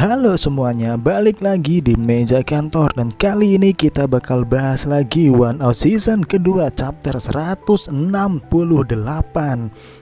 Halo semuanya, balik lagi di meja kantor dan kali ini kita bakal bahas lagi One Out season kedua chapter 168.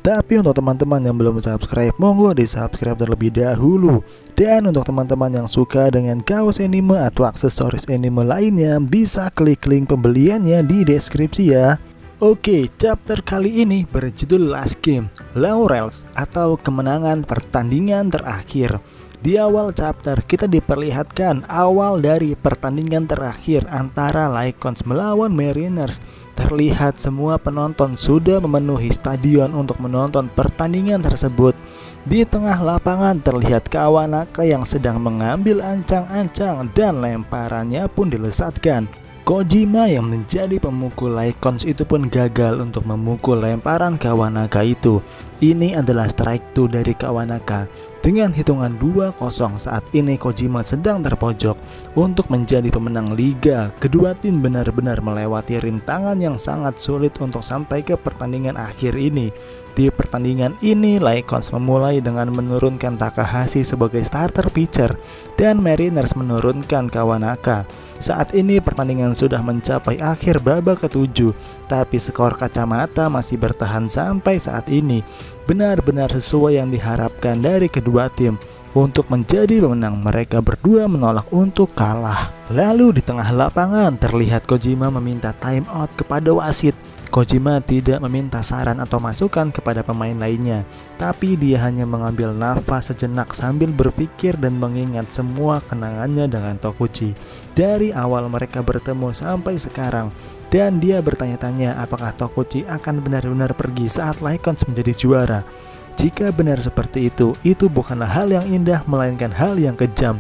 Tapi untuk teman-teman yang belum subscribe, monggo di subscribe terlebih dahulu. Dan untuk teman-teman yang suka dengan kaos anime atau aksesoris anime lainnya, bisa klik link pembeliannya di deskripsi ya. Oke, chapter kali ini berjudul Last Game, Laurels atau kemenangan pertandingan terakhir. Di awal chapter kita diperlihatkan awal dari pertandingan terakhir antara Lycons melawan Mariners. Terlihat semua penonton sudah memenuhi stadion untuk menonton pertandingan tersebut. Di tengah lapangan terlihat Kawanaka yang sedang mengambil ancang-ancang dan lemparannya pun dilesatkan. Kojima yang menjadi pemukul Lycons itu pun gagal untuk memukul lemparan Kawanaka itu. Ini adalah strike 2 dari Kawanaka. Dengan hitungan 2-0 saat ini Kojima sedang terpojok. Untuk menjadi pemenang liga, kedua tim benar-benar melewati rintangan yang sangat sulit untuk sampai ke pertandingan akhir ini. Di pertandingan ini, Lycons memulai dengan menurunkan Takahashi sebagai starter pitcher dan Mariners menurunkan Kawanaka. Saat ini pertandingan sudah mencapai akhir babak ke-7, tapi skor kacamata masih bertahan sampai saat ini. Benar-benar sesuai yang diharapkan dari kedua tim. Untuk menjadi pemenang, mereka berdua menolak untuk kalah. Lalu di tengah lapangan terlihat Kojima meminta time out kepada wasit. Kojima tidak meminta saran atau masukan kepada pemain lainnya, tapi dia hanya mengambil nafas sejenak sambil berpikir dan mengingat semua kenangannya dengan Tokuchi dari awal mereka bertemu sampai sekarang. Dan dia bertanya-tanya apakah Tokuchi akan benar-benar pergi saat Lycons menjadi juara. Jika benar seperti itu bukanlah hal yang indah melainkan hal yang kejam.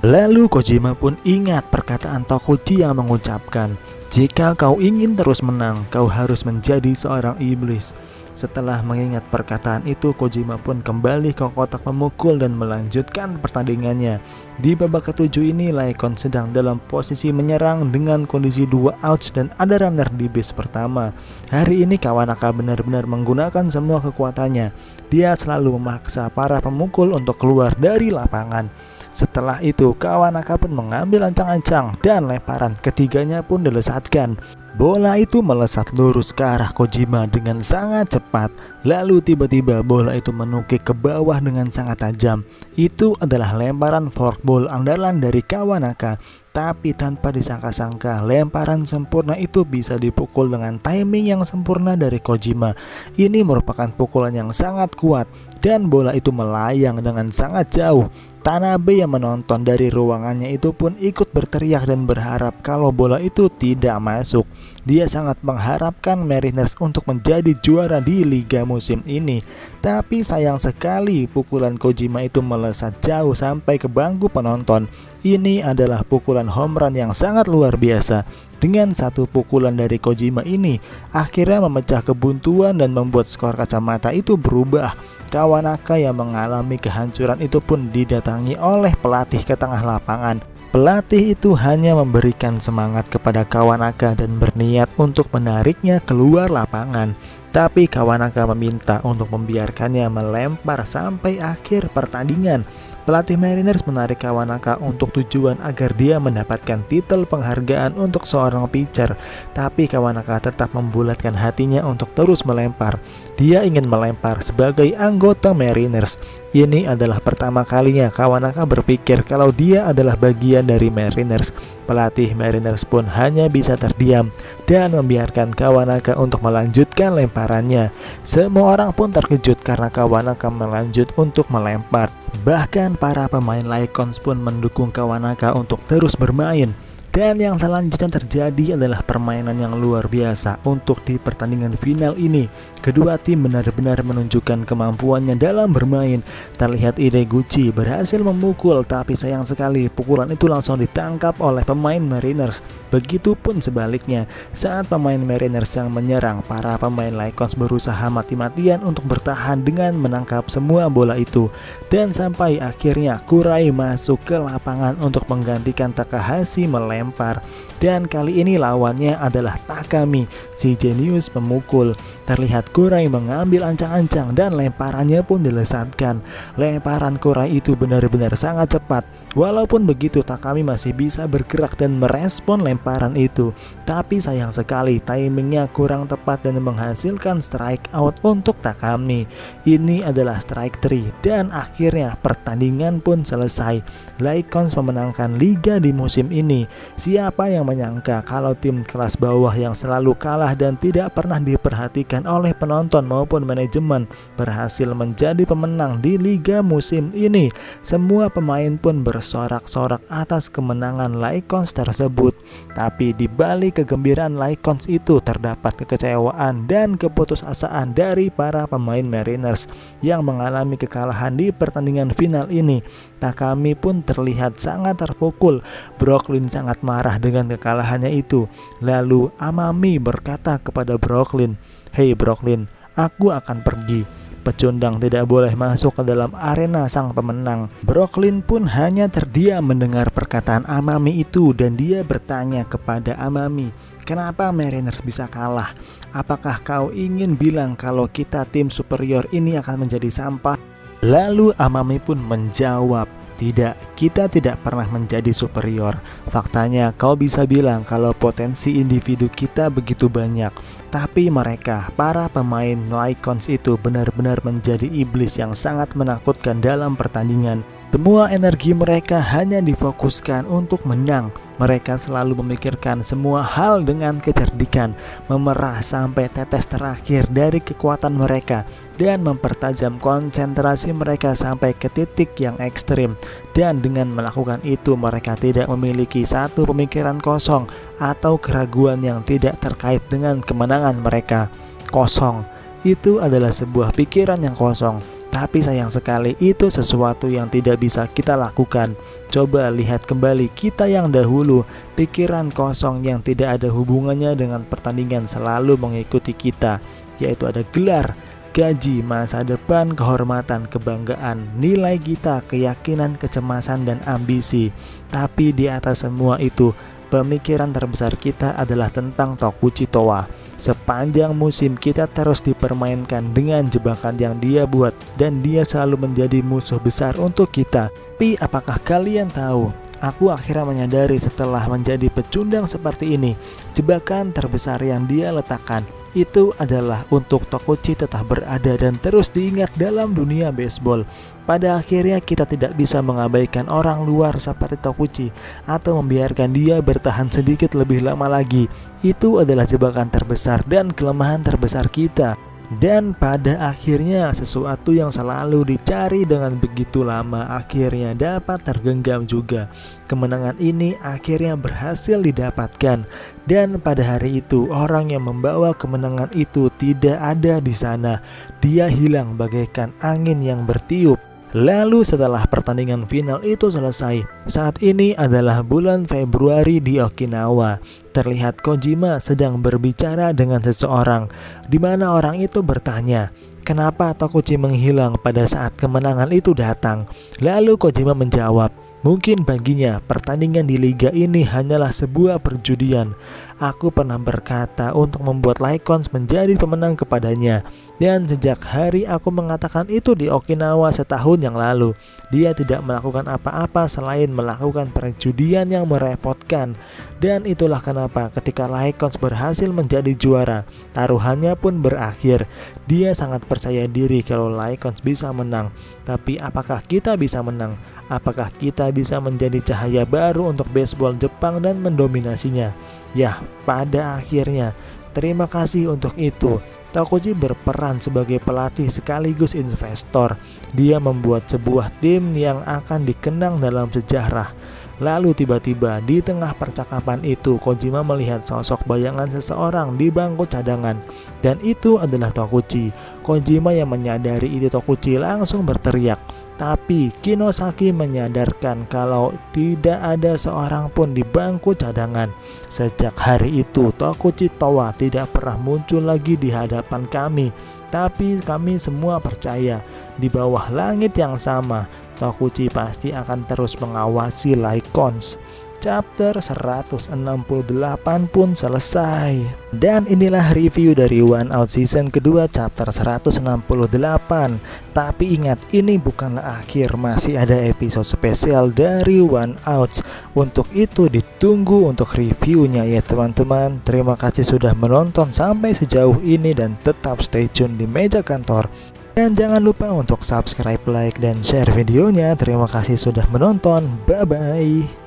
Lalu Kojima pun ingat perkataan Tokuchi yang mengucapkan, "Jika kau ingin terus menang, kau harus menjadi seorang iblis." Setelah mengingat perkataan itu, Kojima pun kembali ke kotak memukul dan melanjutkan pertandingannya. Di babak ke-7 ini, Lycons sedang dalam posisi menyerang dengan kondisi 2 outs dan ada runner di base pertama. Hari ini Kawanaka benar-benar menggunakan semua kekuatannya. Dia selalu memaksa para pemukul untuk keluar dari lapangan. Setelah itu, Kawanaka pun mengambil ancang-ancang dan lemparan ketiganya pun dilesatkan. Bola itu melesat lurus ke arah Kojima dengan sangat cepat. Lalu tiba-tiba bola itu menukik ke bawah dengan sangat tajam. Itu adalah lemparan forkball andalan dari Kawanaka. Tapi tanpa disangka-sangka, lemparan sempurna itu bisa dipukul dengan timing yang sempurna dari Kojima. Ini merupakan pukulan yang sangat kuat dan bola itu melayang dengan sangat jauh. Tanabe yang menonton dari ruangannya itu pun ikut berteriak dan berharap kalau bola itu tidak masuk. Dia sangat mengharapkan Mariners untuk menjadi juara di liga musim ini. Tapi sayang sekali pukulan Kojima itu melesat jauh sampai ke bangku penonton. Ini adalah pukulan home run yang sangat luar biasa. Dengan satu pukulan dari Kojima ini akhirnya memecah kebuntuan dan membuat skor kacamata itu berubah. Kawanaka yang mengalami kehancuran itu pun didatangi oleh pelatih ke tengah lapangan. Pelatih itu hanya memberikan semangat kepada Kawanaka dan berniat untuk menariknya keluar lapangan. Tapi Kawanaka meminta untuk membiarkannya melempar sampai akhir pertandingan. Pelatih Mariners menarik Kawanaka untuk tujuan agar dia mendapatkan titel penghargaan untuk seorang pitcher. Tapi Kawanaka tetap membulatkan hatinya untuk terus melempar. Dia ingin melempar sebagai anggota Mariners. Ini adalah pertama kalinya Kawanaka berpikir kalau dia adalah bagian dari Mariners. Pelatih Mariners pun hanya bisa terdiam dan membiarkan Kawanaka untuk melanjutkan lemparannya. Semua orang pun terkejut karena Kawanaka melanjut untuk melempar. Bahkan para pemain Lycons pun mendukung Kawanaka untuk terus bermain. Dan yang selanjutnya terjadi adalah permainan yang luar biasa untuk di pertandingan final ini. Kedua tim benar-benar menunjukkan kemampuannya dalam bermain. Terlihat Ideguchi berhasil memukul, tapi sayang sekali pukulan itu langsung ditangkap oleh pemain Mariners. Begitupun sebaliknya, saat pemain Mariners yang menyerang, para pemain Lycons berusaha mati-matian untuk bertahan dengan menangkap semua bola itu. Dan sampai akhirnya Kurai masuk ke lapangan untuk menggantikan Takahashi melempar melempar. Dan kali ini lawannya adalah Takami, si jenius pemukul. Terlihat Kurai mengambil ancang-ancang dan lemparannya pun dilesatkan. Lemparan Kurai itu benar-benar sangat cepat. Walaupun begitu, Takami masih bisa bergerak dan merespon lemparan itu. Tapi sayang sekali timingnya kurang tepat dan menghasilkan strike out untuk Takami. Ini adalah strike 3 dan akhirnya pertandingan pun selesai. Lycons memenangkan liga di musim ini. Siapa yang menyangka kalau tim kelas bawah yang selalu kalah dan tidak pernah diperhatikan oleh penonton maupun manajemen berhasil menjadi pemenang di liga musim ini. Semua pemain pun bersorak-sorak atas kemenangan Lycons tersebut. Tapi di balik kegembiraan Lycons itu terdapat kekecewaan dan keputusasaan dari para pemain Mariners yang mengalami kekalahan di pertandingan final ini. Takami pun terlihat sangat terpukul. Brooklyn sangat marah dengan kekalahannya itu. Lalu Amami berkata kepada Brooklyn, "Hei Brooklyn, aku akan pergi. Pecundang tidak boleh masuk ke dalam arena sang pemenang." Brooklyn pun hanya terdiam mendengar perkataan Amami itu dan dia bertanya kepada Amami, "Kenapa Mariners bisa kalah? Apakah kau ingin bilang kalau kita tim superior ini akan menjadi sampah?" Lalu Amami pun menjawab, "Tidak, kita tidak pernah menjadi superior. Faktanya kau bisa bilang kalau potensi individu kita begitu banyak. Tapi mereka, para pemain Lycons itu benar-benar menjadi iblis yang sangat menakutkan dalam pertandingan. Semua energi mereka hanya difokuskan untuk menang. Mereka selalu memikirkan semua hal dengan kecerdikan, memerah sampai tetes terakhir dari kekuatan mereka, dan mempertajam konsentrasi mereka sampai ke titik yang ekstrim. Dan dengan melakukan itu mereka tidak memiliki satu pemikiran kosong atau keraguan yang tidak terkait dengan kemenangan mereka. Kosong, itu adalah sebuah pikiran yang kosong. Tapi sayang sekali itu sesuatu yang tidak bisa kita lakukan. Coba lihat kembali kita yang dahulu, pikiran kosong yang tidak ada hubungannya dengan pertandingan selalu mengikuti kita, yaitu ada gelar, gaji, masa depan, kehormatan, kebanggaan, nilai kita, keyakinan, kecemasan, dan ambisi. Tapi di atas semua itu, pemikiran terbesar kita adalah tentang Tokuchi Towa. Sepanjang musim kita terus dipermainkan dengan jebakan yang dia buat dan dia selalu menjadi musuh besar untuk kita. Tapi apakah kalian tahu? Aku akhirnya menyadari setelah menjadi pecundang seperti ini, jebakan terbesar yang dia letakkan itu adalah untuk Tokuchi tetap berada dan terus diingat dalam dunia baseball. Pada akhirnya kita tidak bisa mengabaikan orang luar seperti Tokuchi atau membiarkan dia bertahan sedikit lebih lama lagi. Itu adalah jebakan terbesar dan kelemahan terbesar kita. Dan pada akhirnya sesuatu yang selalu dicari dengan begitu lama akhirnya dapat tergenggam juga. Kemenangan ini akhirnya berhasil didapatkan. Dan pada hari itu orang yang membawa kemenangan itu tidak ada di sana. Dia hilang bagaikan angin yang bertiup. Lalu setelah pertandingan final itu selesai, saat ini adalah bulan Februari di Okinawa. Terlihat Kojima sedang berbicara dengan seseorang, di mana orang itu bertanya, "Kenapa Tokuchi menghilang pada saat kemenangan itu datang?" Lalu Kojima menjawab, "Mungkin baginya pertandingan di liga ini hanyalah sebuah perjudian. Aku pernah berkata untuk membuat Lycons menjadi pemenang kepadanya. Dan sejak hari aku mengatakan itu di Okinawa setahun yang lalu, dia tidak melakukan apa-apa selain melakukan perjudian yang merepotkan. Dan itulah kenapa ketika Lycons berhasil menjadi juara, taruhannya pun berakhir. Dia sangat percaya diri kalau Lycons bisa menang. Tapi apakah kita bisa menang? Apakah kita bisa menjadi cahaya baru untuk baseball Jepang dan mendominasinya?" Ya, pada akhirnya, terima kasih untuk itu. Tokuchi berperan sebagai pelatih sekaligus investor. Dia membuat sebuah tim yang akan dikenang dalam sejarah. Lalu tiba-tiba di tengah percakapan itu Kojima melihat sosok bayangan seseorang di bangku cadangan. Dan itu adalah Tokuchi. Kojima yang menyadari itu Tokuchi langsung berteriak. Tapi Kinosaki menyadarkan kalau tidak ada seorang pun di bangku cadangan. Sejak hari itu Tokuchi Towa tidak pernah muncul lagi di hadapan kami. Tapi kami semua percaya di bawah langit yang sama Tokuchi pasti akan terus mengawasi Lycons. chapter 168 pun selesai. Dan inilah review dari One Out season kedua chapter 168. Tapi ingat, ini bukanlah akhir, masih ada episode spesial dari One Out. Untuk itu ditunggu untuk reviewnya ya teman-teman. Terima kasih sudah menonton sampai sejauh ini dan tetap stay tune di Meja Kantor. Dan jangan lupa untuk subscribe, like, dan share videonya. Terima kasih sudah menonton. Bye-bye.